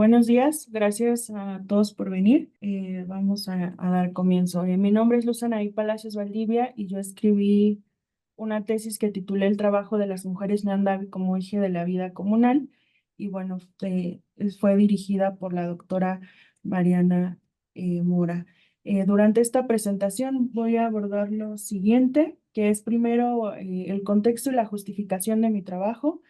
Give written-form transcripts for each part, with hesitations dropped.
Buenos días, gracias a todos por venir. Vamos a dar comienzo. Mi nombre es Luzanaí Palacios Valdivia y yo escribí una tesis que titulé El trabajo de las mujeres Ñandavi como eje de la vida comunal y bueno, fue dirigida por la doctora Mariana Mora. Durante esta presentación voy a abordar lo siguiente, que es primero el contexto y la justificación de mi trabajo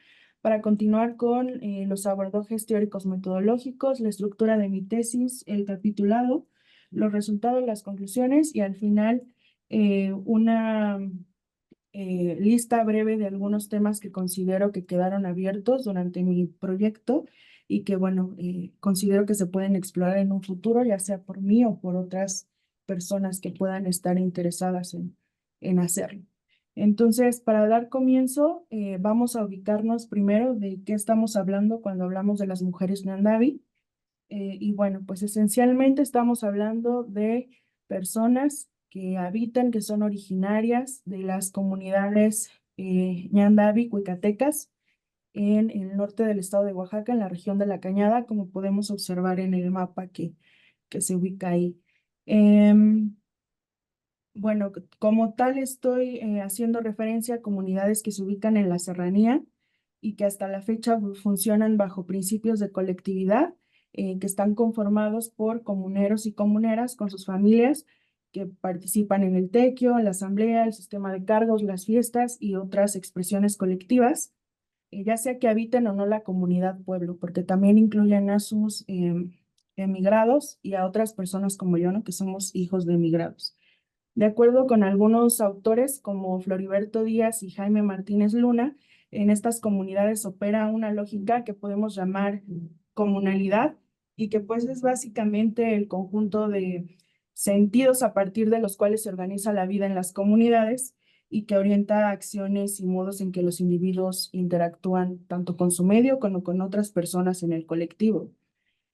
para continuar con los abordajes teóricos metodológicos, la estructura de mi tesis, el capitulado, los resultados, las conclusiones y al final una lista breve de algunos temas que considero que quedaron abiertos durante mi proyecto y que, bueno, considero que se pueden explorar en un futuro, ya sea por mí o por otras personas que puedan estar interesadas en hacerlo. Entonces, para dar comienzo, vamos a ubicarnos primero de qué estamos hablando cuando hablamos de las mujeres Ñandavi. Y bueno, pues esencialmente estamos hablando de personas que habitan, que son originarias de las comunidades Ñandavi, Cuicatecas, en el norte del estado de Oaxaca, en la región de La Cañada, como podemos observar en el mapa que se ubica ahí. Em, bueno, como tal estoy haciendo referencia a comunidades que se ubican en la serranía y que hasta la fecha funcionan bajo principios de colectividad, que están conformados por comuneros y comuneras con sus familias que participan en el tequio, en la asamblea, el sistema de cargos, las fiestas y otras expresiones colectivas, ya sea que habiten o no la comunidad pueblo, porque también incluyen a sus emigrados y a otras personas como yo, ¿no? Que somos hijos de emigrados. De acuerdo con algunos autores como Floriberto Díaz y Jaime Martínez Luna, en estas comunidades opera una lógica que podemos llamar comunalidad y que pues es básicamente el conjunto de sentidos a partir de los cuales se organiza la vida en las comunidades y que orienta acciones y modos en que los individuos interactúan tanto con su medio como con otras personas en el colectivo.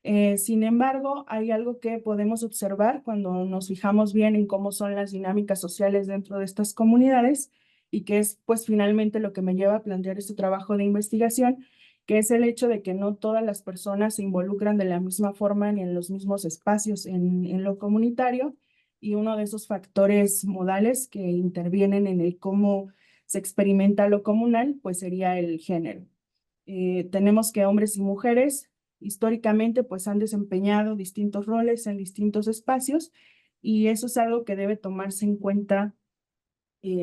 Sin embargo, hay algo que podemos observar cuando nos fijamos bien en cómo son las dinámicas sociales dentro de estas comunidades y que es pues finalmente lo que me lleva a plantear este trabajo de investigación, que es el hecho de que no todas las personas se involucran de la misma forma ni en los mismos espacios en lo comunitario y uno de esos factores modales que intervienen en el cómo se experimenta lo comunal pues sería el género. Tenemos que hombres y mujeres históricamente pues han desempeñado distintos roles en distintos espacios y eso es algo que debe tomarse en cuenta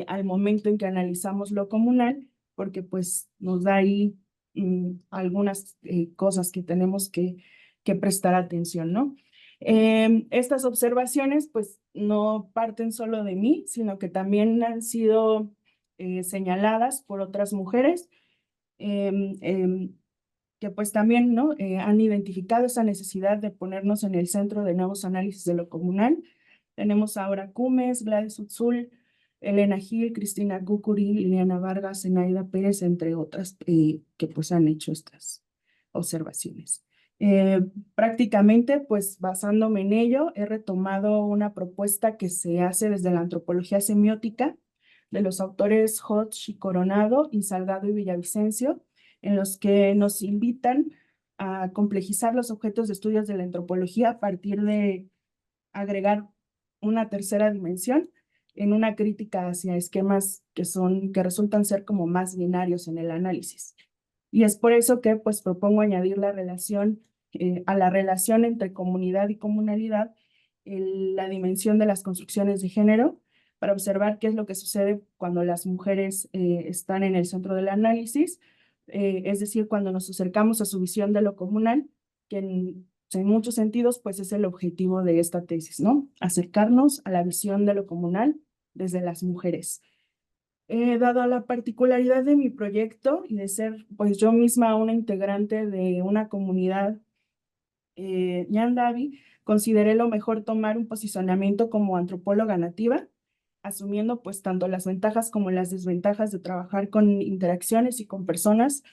al momento en que analizamos lo comunal, porque pues nos da ahí algunas cosas que tenemos que prestar atención, ¿no? Estas observaciones pues no parten solo de mí, sino que también han sido señaladas por otras mujeres. em, em, que pues también, ¿no? Han identificado esa necesidad de ponernos en el centro de nuevos análisis de lo comunal. Tenemos ahora Cumes, Gladys Utzul, Elena Gil, Cristina Gucuri, Liliana Vargas, Zenaida Pérez, entre otras, que pues han hecho estas observaciones. Eh, Prácticamente, pues basándome en ello, he retomado una propuesta que se hace desde la antropología semiótica de los autores Hodge y Coronado y Salgado y Villavicencio, en los que nos invitan a complejizar los objetos de estudios de la antropología a partir de agregar una tercera dimensión en una crítica hacia esquemas que resultan ser como más binarios en el análisis. Y es por eso que pues propongo añadir la relación a la relación entre comunidad y comunalidad, la dimensión de las construcciones de género, para observar qué es lo que sucede cuando las mujeres están en el centro del análisis, es decir, cuando nos acercamos a su visión de lo comunal, que en muchos sentidos, pues es el objetivo de esta tesis, ¿no? Acercarnos a la visión de lo comunal desde las mujeres. Dado la particularidad de mi proyecto y de ser, pues yo misma una integrante de una comunidad Ñandavi, consideré lo mejor tomar un posicionamiento como antropóloga nativa, asumiendo pues tanto las ventajas como las desventajas de trabajar con interacciones y con personas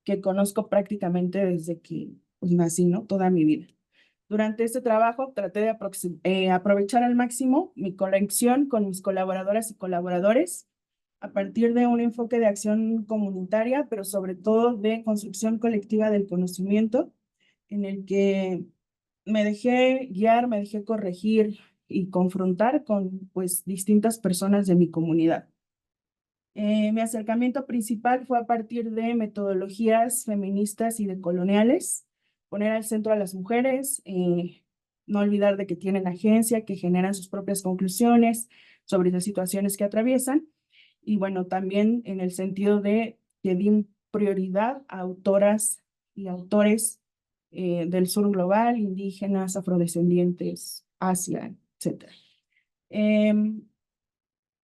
que conozco prácticamente desde que pues, nací, ¿no? Toda mi vida. Durante este trabajo traté de aprovechar al máximo mi conexión con mis colaboradoras y colaboradores a partir de un enfoque de acción comunitaria, pero sobre todo de construcción colectiva del conocimiento, en el que me dejé guiar, me dejé corregir y confrontar con pues distintas personas de mi comunidad. Mi acercamiento principal fue a partir de metodologías feministas y decoloniales, poner al centro a las mujeres, no olvidar de que tienen agencia, que generan sus propias conclusiones sobre las situaciones que atraviesan, y bueno, también en el sentido de que di prioridad a autoras y autores del sur global, indígenas, afrodescendientes, Asia, etc.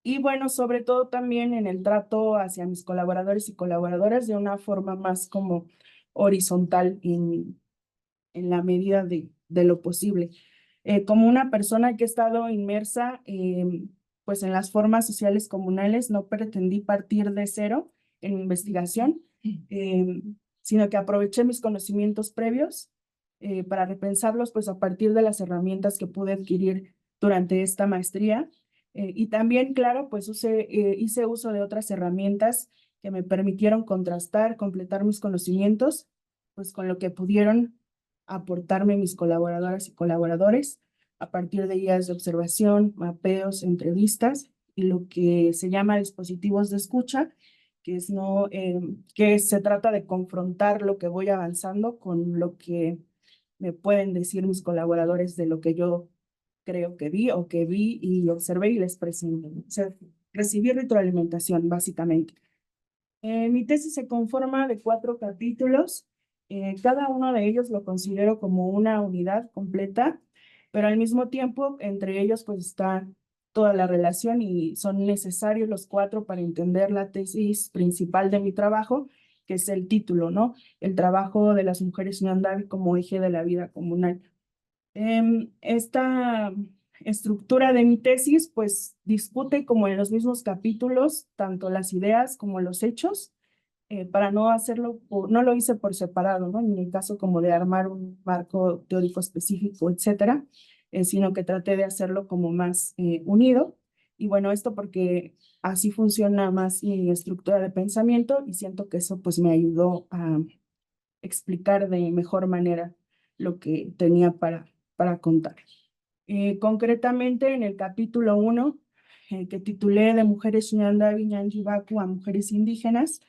Y bueno, sobre todo también en el trato hacia mis colaboradores y colaboradoras de una forma más como horizontal en la medida de lo posible. Como una persona que ha estado inmersa pues en las formas sociales comunales, no pretendí partir de cero en mi investigación, sino que aproveché mis conocimientos previos para repensarlos pues a partir de las herramientas que pude adquirir durante esta maestría. Y también, claro, pues hice uso de otras herramientas que me permitieron contrastar, completar mis conocimientos, pues con lo que pudieron aportarme mis colaboradoras y colaboradores a partir de guías de observación, mapeos, entrevistas y lo que se llama dispositivos de escucha, que es no, que se trata de confrontar lo que voy avanzando con lo que me pueden decir mis colaboradores de lo que yo creo que vi o que vi y observé y les presento. O sea, recibir retroalimentación, básicamente. Mi tesis se conforma de 4 capítulos. Cada uno de ellos lo considero como una unidad completa, pero al mismo tiempo entre ellos pues está toda la relación y son necesarios los 4 para entender la tesis principal de mi trabajo, que es el título, ¿no? El trabajo de las mujeres ñandave como eje de la vida comunal. Esta estructura de mi tesis, pues discute como en los mismos capítulos, tanto las ideas como los hechos, para no hacerlo, no lo hice por separado, ¿no? En el caso como de armar un marco teórico específico, etcétera, sino que traté de hacerlo como más unido. Y bueno, esto porque así funciona más mi estructura de pensamiento y siento que eso pues me ayudó a explicar de mejor manera lo que tenía para contar. Concretamente en el capítulo 1, que titulé de Mujeres Ñandavi Ñanjibaku a Mujeres Indígenas,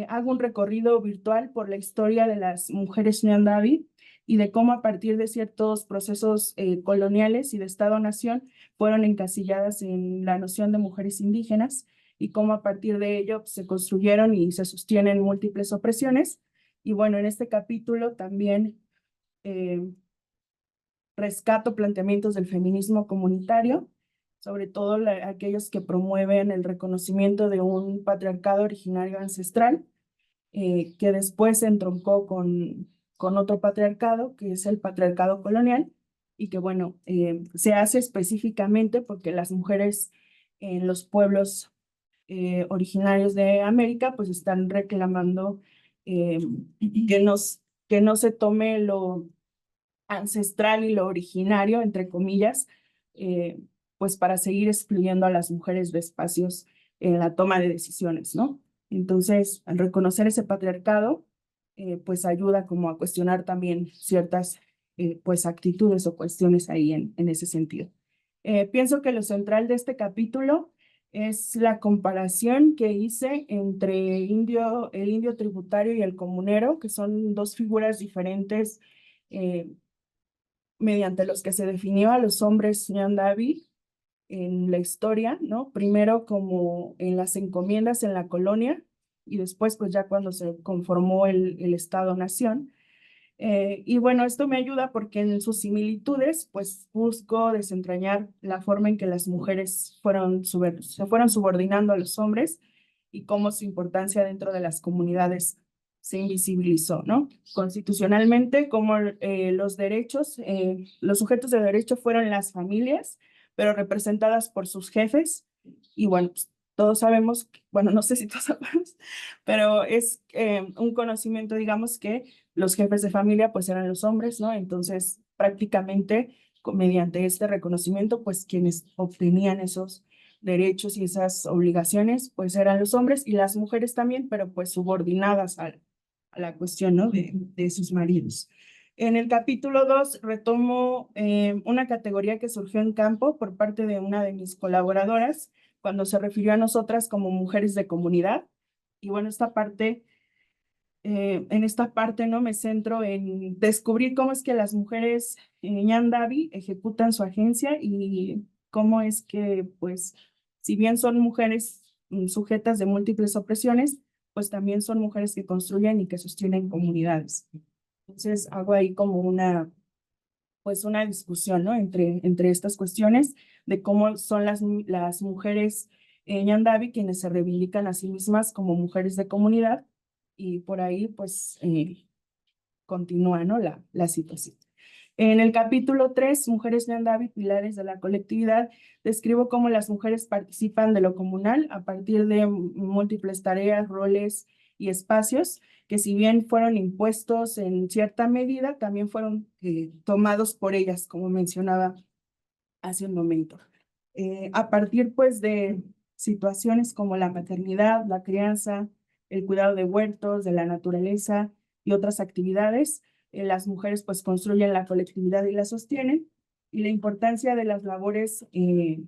hago un recorrido virtual por la historia de las mujeres Ñandavi y de cómo a partir de ciertos procesos coloniales y de Estado-nación fueron encasilladas en la noción de mujeres indígenas y cómo a partir de ello se construyeron y se sostienen múltiples opresiones. Y bueno, en este capítulo también eh, rescato planteamientos del feminismo comunitario, sobre todo aquellos que promueven el reconocimiento de un patriarcado originario ancestral, que después se entroncó con otro patriarcado, que es el patriarcado colonial, y que, bueno, se hace específicamente porque las mujeres en los pueblos originarios de América, pues están reclamando eh, que, que no se tome lo ancestral y lo originario, entre comillas, eh, pues para seguir excluyendo a las mujeres de espacios en la toma de decisiones, ¿no? Entonces, al reconocer ese patriarcado, pues ayuda como a cuestionar también ciertas pues actitudes o cuestiones ahí en ese sentido. Pienso que lo central de este capítulo es la comparación que hice entre el indio tributario y el comunero, que son dos figuras diferentes mediante los que se definió a los hombres Ñandavi en la historia, ¿no? Primero como en las encomiendas en la colonia y después pues ya cuando se conformó el Estado-Nación. Y bueno, esto me ayuda porque en sus similitudes pues busco desentrañar la forma en que las mujeres se fueron subordinando a los hombres y cómo su importancia dentro de las comunidades se invisibilizó, ¿no? Constitucionalmente, como los derechos, los sujetos de derecho fueron las familias, pero representadas por sus jefes. Y bueno, pues, todos sabemos, bueno, no sé si todos sabemos, pero es un conocimiento, digamos, que los jefes de familia pues eran los hombres, ¿no? Entonces, prácticamente, mediante este reconocimiento, pues quienes obtenían esos derechos y esas obligaciones, pues eran los hombres y las mujeres también, pero pues subordinadas a la cuestión, ¿no? De sus maridos. En el capítulo 2 retomo una categoría que surgió en campo por parte de una de mis colaboradoras cuando se refirió a nosotras como mujeres de comunidad. Y bueno, en esta parte no me centro en descubrir cómo es que las mujeres en Ñandavi ejecutan su agencia y cómo es que, pues, si bien son mujeres sujetas de múltiples opresiones, pues también son mujeres que construyen y que sostienen comunidades. Entonces hago ahí como pues una discusión, ¿no? Entre estas cuestiones de cómo son las mujeres en Ñandavi quienes se reivindican a sí mismas como mujeres de comunidad y por ahí pues continúa, ¿no? La situación. En el capítulo 3, Mujeres Ñandavi, Pilares de la Colectividad, describo cómo las mujeres participan de lo comunal a partir de múltiples tareas, roles y espacios que si bien fueron impuestos en cierta medida, también fueron tomados por ellas, como mencionaba hace un momento. A partir pues de situaciones como la maternidad, la crianza, el cuidado de huertos, de la naturaleza y otras actividades, las mujeres pues construyen la colectividad y la sostienen, y la importancia de las labores que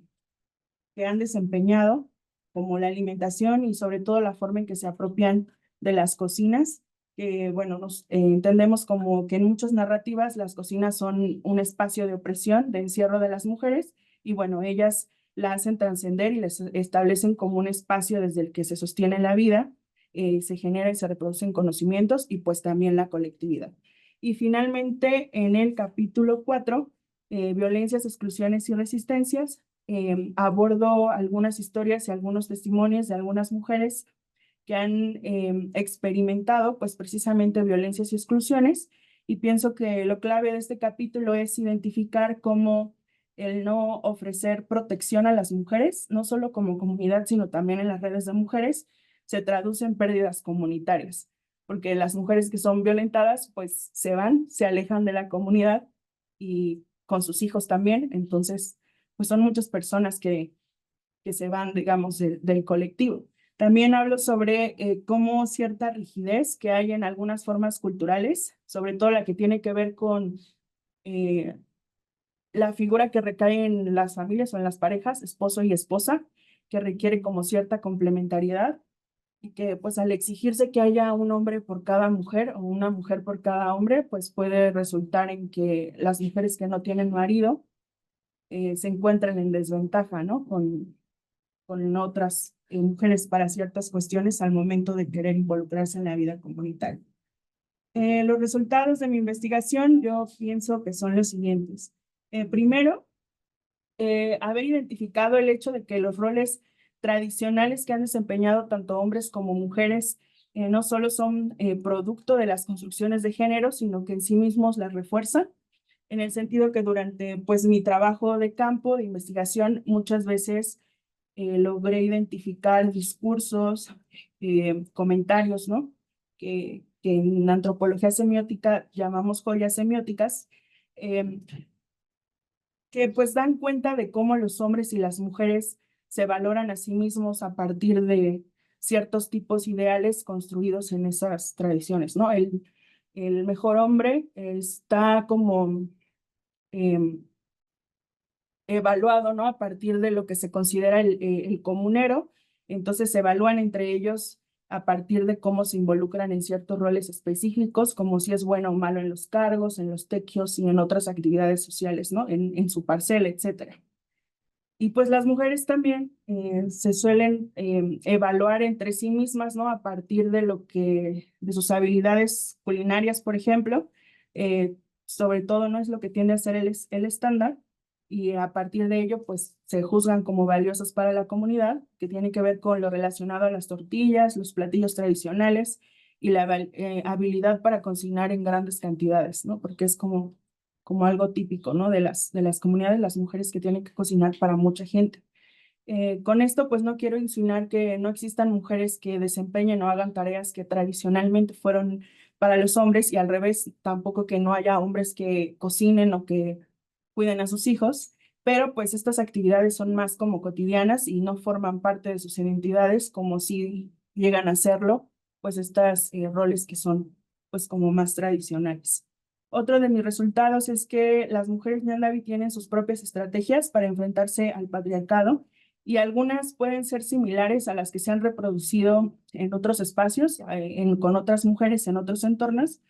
han desempeñado, como la alimentación y sobre todo la forma en que se apropian de las cocinas, que bueno, nos entendemos como que en muchas narrativas las cocinas son un espacio de opresión, de encierro de las mujeres, y bueno, ellas la hacen trascender y les establecen como un espacio desde el que se sostiene la vida, se genera y se reproducen conocimientos y pues también la colectividad. Y finalmente, en el capítulo 4, violencias, exclusiones y resistencias, abordo algunas historias y algunos testimonios de algunas mujeres que han experimentado pues precisamente violencias y exclusiones, y pienso que lo clave de este capítulo es identificar cómo el no ofrecer protección a las mujeres, no solo como comunidad, sino también en las redes de mujeres, se traduce en pérdidas comunitarias, porque las mujeres que son violentadas pues se van, se alejan de la comunidad y con sus hijos también, entonces pues son muchas personas que se van, digamos, del colectivo. También hablo sobre cómo cierta rigidez que hay en algunas formas culturales, sobre todo la que tiene que ver con eh, la figura que recae en las familias o en las parejas, esposo y esposa, que requiere como cierta complementariedad y que pues al exigirse que haya un hombre por cada mujer o una mujer por cada hombre, pues puede resultar en que las mujeres que no tienen marido se encuentran en desventaja, ¿no? Con otras mujeres para ciertas cuestiones al momento de querer involucrarse en la vida comunitaria. Los resultados de mi investigación yo pienso que son los siguientes. Primero, haber identificado el hecho de que los roles tradicionales que han desempeñado tanto hombres como mujeres no solo son producto de las construcciones de género, sino que en sí mismos las refuerzan, en el sentido que durante pues mi trabajo de campo, de investigación, muchas veces logré identificar discursos, comentarios, ¿no? Que en antropología semiótica llamamos joyas semióticas, eh, que pues dan cuenta de cómo los hombres y las mujeres se valoran a sí mismos a partir de ciertos tipos ideales construidos en esas tradiciones, ¿no? El mejor hombre está como eh, evaluado, ¿no? A partir de lo que se considera el comunero. Entonces se evalúan entre ellos a partir de cómo se involucran en ciertos roles específicos, como si es bueno o malo en los cargos, en los tequios y en otras actividades sociales, ¿no? En su parcela, etcétera. Y pues las mujeres también se suelen evaluar entre sí mismas, ¿no? A partir de de sus habilidades culinarias, por ejemplo, sobre todo, ¿no? Es lo que tiende a ser el estándar, y a partir de ello, pues se juzgan como valiosas para la comunidad, que tiene que ver con lo relacionado a las tortillas, los platillos tradicionales y la habilidad para cocinar en grandes cantidades, ¿no? Porque es como algo típico, ¿no? De las comunidades, las mujeres que tienen que cocinar para mucha gente. Con esto, pues no quiero insinuar que no existan mujeres que desempeñen o hagan tareas que tradicionalmente fueron para los hombres, y al revés, tampoco que no haya hombres que cocinen o que cuiden a sus hijos, pero pues estas actividades son más como cotidianas y no forman parte de sus identidades como si llegan a serlo, pues estas roles que son pues como más tradicionales. Otro de mis resultados es que las mujeres Ñandavi tienen sus propias estrategias para enfrentarse al patriarcado y algunas pueden ser similares a las que se han reproducido en otros espacios, con otras mujeres en otros entornos,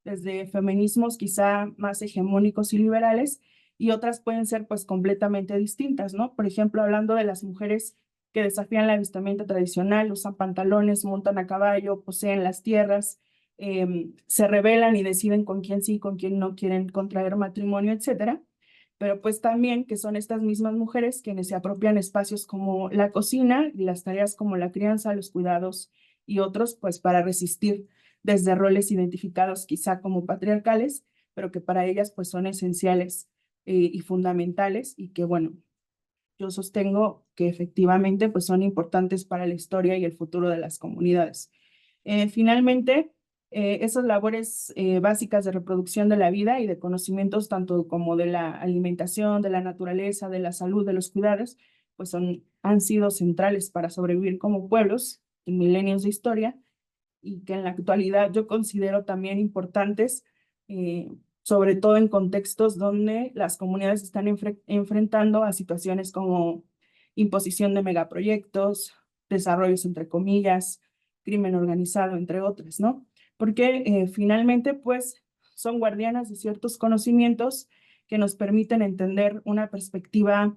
desde feminismos quizá más hegemónicos y liberales, y otras pueden ser pues completamente distintas, ¿no? Por ejemplo, hablando de las mujeres que desafían la vestimenta tradicional, usan pantalones, montan a caballo, poseen las tierras, se rebelan y deciden con quién sí, con quién no quieren contraer matrimonio, etcétera. Pero pues también que son estas mismas mujeres quienes se apropian espacios como la cocina y las tareas como la crianza, los cuidados y otros, pues para resistir desde roles identificados quizá como patriarcales, pero que para ellas pues son esenciales y fundamentales y que bueno, yo sostengo que efectivamente pues son importantes para la historia y el futuro de las comunidades. Finalmente, esas labores básicas de reproducción de la vida y de conocimientos tanto como de la alimentación, de la naturaleza, de la salud, de los cuidados, pues han sido centrales para sobrevivir como pueblos en milenios de historia y que en la actualidad yo considero también importantes, sobre todo en contextos donde las comunidades están enfrentando a situaciones como imposición de megaproyectos, desarrollos entre comillas, crimen organizado, entre otras, ¿no? Porque finalmente, pues, son guardianas de ciertos conocimientos que nos permiten entender una perspectiva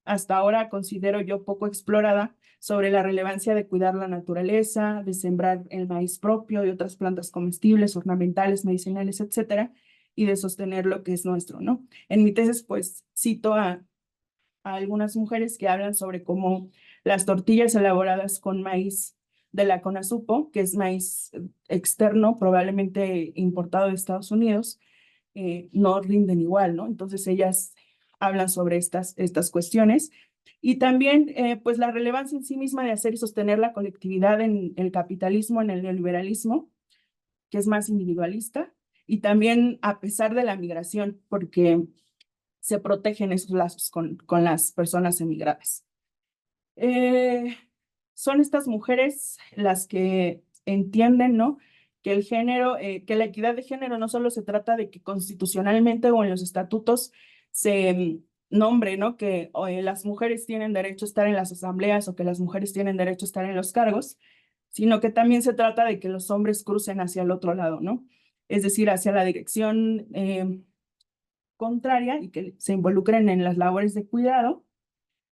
hasta ahora considero yo poco explorada sobre la relevancia de cuidar la naturaleza, de sembrar el maíz propio y otras plantas comestibles, ornamentales, medicinales, etcétera, y de sostener lo que es nuestro, ¿no? En mi tesis, pues, cito a algunas mujeres que hablan sobre cómo las tortillas elaboradas con maíz de la CONASUPO, que es maíz externo, probablemente importado de Estados Unidos, no rinden igual, ¿no? Entonces ellas hablan sobre estas cuestiones. Y también, pues, la relevancia en sí misma de hacer y sostener la colectividad en el capitalismo, en el neoliberalismo, que es más individualista, y también a pesar de la migración, porque se protegen esos lazos con las personas emigradas. Eh, Son estas mujeres las que entienden, ¿no? Que el género, que la equidad de género no solo se trata de que constitucionalmente o en los estatutos se nombre, ¿no? Que las mujeres tienen derecho a estar en las asambleas o que las mujeres tienen derecho a estar en los cargos, sino que también se trata de que los hombres crucen hacia el otro lado, ¿no? Es decir, hacia la dirección contraria y que se involucren en las labores de cuidado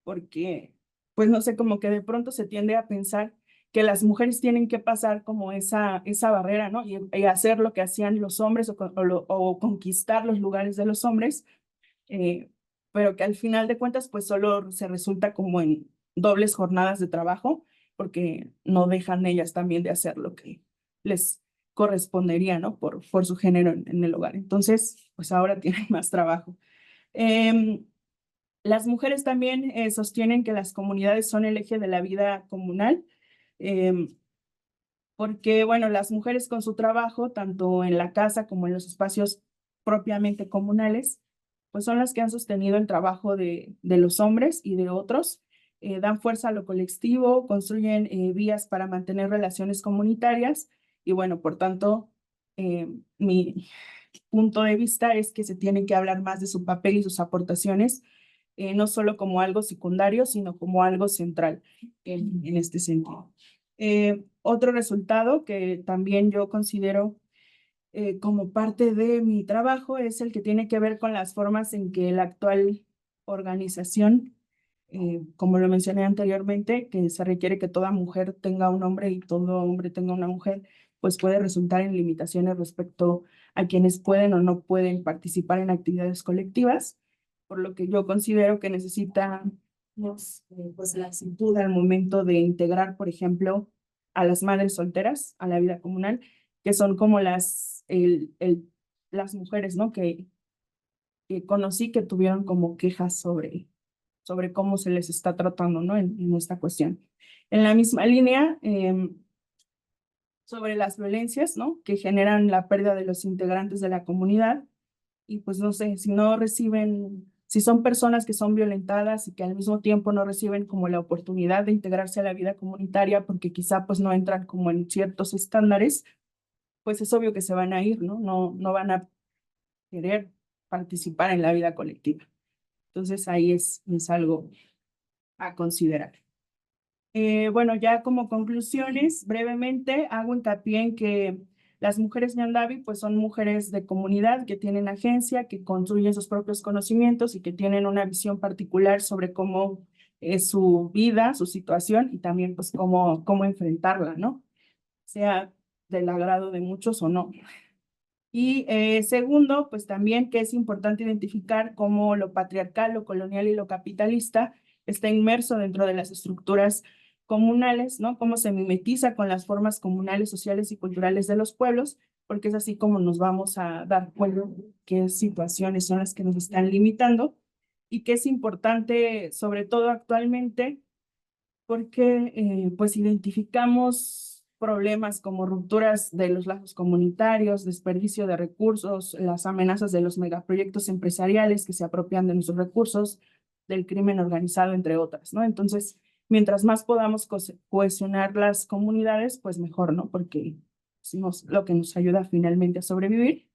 porque, pues no sé, como que de pronto se tiende a pensar que las mujeres tienen que pasar como esa barrera, ¿no? Y hacer lo que hacían los hombres o conquistar los lugares de los hombres, eh, pero que al final de cuentas, pues solo se resulta como en dobles jornadas de trabajo, porque no dejan ellas también de hacer lo que les correspondería, ¿no? Por su género en el hogar. Entonces, pues ahora tienen más trabajo. Eh, las mujeres también sostienen que las comunidades son el eje de la vida comunal, eh, porque, bueno, las mujeres con su trabajo, tanto en la casa como en los espacios propiamente comunales, pues son las que han sostenido el trabajo de los hombres y de otros, dan fuerza a lo colectivo, construyen vías para mantener relaciones comunitarias y, bueno, por tanto, mi punto de vista es que se tiene que hablar más de su papel y sus aportaciones no solo como algo secundario, sino como algo central en este sentido. Otro resultado que también yo considero como parte de mi trabajo es el que tiene que ver con las formas en que la actual organización, como lo mencioné anteriormente, que se requiere que toda mujer tenga un hombre y todo hombre tenga una mujer, pues puede resultar en limitaciones respecto a quienes pueden o no pueden participar en actividades colectivas, por lo que yo considero que necesita pues la cintura al momento de integrar, por ejemplo, a las madres solteras a la vida comunal, que son como las mujeres, ¿no? Que conocí que tuvieron como quejas sobre cómo se les está tratando, ¿no? En esta cuestión. En la misma línea, sobre las violencias, ¿no? Que generan la pérdida de los integrantes de la comunidad y pues no sé, si no reciben, si son personas que son violentadas y que al mismo tiempo no reciben como la oportunidad de integrarse a la vida comunitaria porque quizá pues no entran como en ciertos estándares, pues es obvio que se van a ir, ¿no? No van a querer participar en la vida colectiva. Entonces ahí es algo a considerar. Bueno, ya como conclusiones, brevemente hago hincapié en que las mujeres Ñandavi pues son mujeres de comunidad que tienen agencia, que construyen sus propios conocimientos y que tienen una visión particular sobre cómo es su vida, su situación y también pues cómo enfrentarla, ¿no? Sea del agrado de muchos o no. Y segundo, pues también que es importante identificar cómo lo patriarcal, lo colonial y lo capitalista está inmerso dentro de las estructuras comunales, ¿no? Cómo se mimetiza con las formas comunales, sociales y culturales de los pueblos, porque es así como nos vamos a dar cuenta qué situaciones son las que nos están limitando y que es importante, sobre todo actualmente, porque pues identificamos problemas como rupturas de los lazos comunitarios, desperdicio de recursos, las amenazas de los megaproyectos empresariales que se apropian de nuestros recursos, del crimen organizado, entre otras, ¿no? Entonces, mientras más podamos cohesionar las comunidades, pues mejor, ¿no? Porque es lo que nos ayuda finalmente a sobrevivir.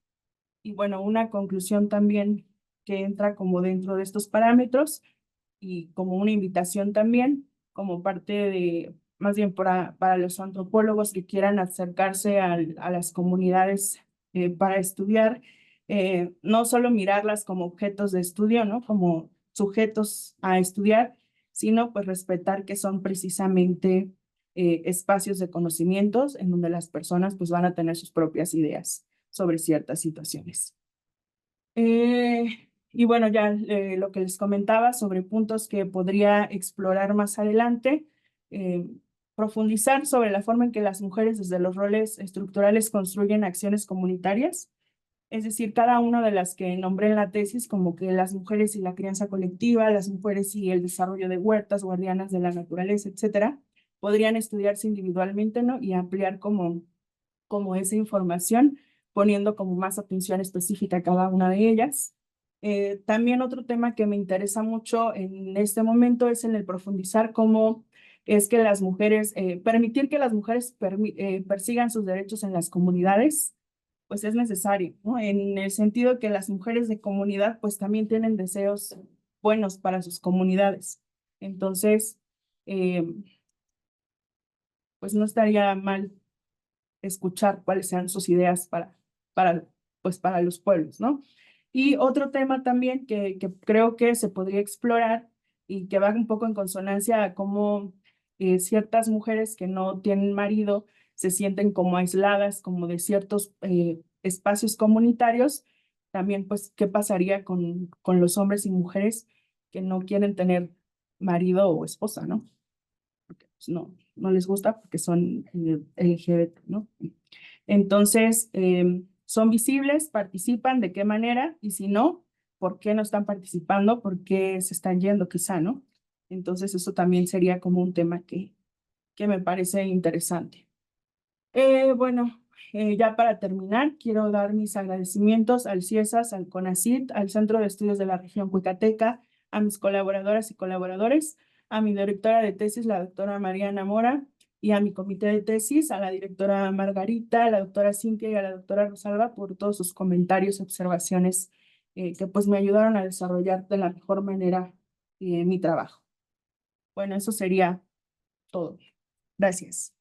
Y bueno, una conclusión también que entra como dentro de estos parámetros y como una invitación también, como parte de, más bien para los antropólogos que quieran acercarse a las comunidades para estudiar, no solo mirarlas como objetos de estudio, ¿no? Como sujetos a estudiar, sino pues respetar que son precisamente espacios de conocimientos en donde las personas pues van a tener sus propias ideas sobre ciertas situaciones. Y bueno, ya lo que les comentaba sobre puntos que podría explorar más adelante, eh, profundizar sobre la forma en que las mujeres desde los roles estructurales construyen acciones comunitarias, es decir, cada una de las que nombré en la tesis, como que las mujeres y la crianza colectiva, las mujeres y el desarrollo de huertas, guardianas de la naturaleza, etcétera, podrían estudiarse individualmente, ¿no? Y ampliar como esa información, poniendo como más atención específica a cada una de ellas. También otro tema que me interesa mucho en este momento es en el profundizar cómo es que las mujeres, permitir que las mujeres persigan sus derechos en las comunidades, pues es necesario, ¿no? En el sentido que las mujeres de comunidad pues también tienen deseos buenos para sus comunidades. Entonces, eh, pues no estaría mal escuchar cuáles sean sus ideas pues para los pueblos, ¿no? Y otro tema también que creo que se podría explorar y que va un poco en consonancia a cómo ciertas mujeres que no tienen marido se sienten como aisladas, como de ciertos espacios comunitarios, también pues qué pasaría con los hombres y mujeres que no quieren tener marido o esposa, ¿no? Porque pues, no les gusta porque son LGBT, ¿no? Entonces, son visibles, participan, ¿de qué manera? Y si no, ¿por qué no están participando? ¿Por qué se están yendo quizá, no? Entonces, eso también sería como un tema que me parece interesante. Bueno, ya para terminar, quiero dar mis agradecimientos al CIESAS, al CONACYT, al Centro de Estudios de la Región Cuicateca, a mis colaboradoras y colaboradores, a mi directora de tesis, la doctora Mariana Mora, y a mi comité de tesis, a la directora Margarita, a la doctora Cintia y a la doctora Rosalba por todos sus comentarios y observaciones que pues me ayudaron a desarrollar de la mejor manera mi trabajo. Bueno, eso sería todo. Gracias.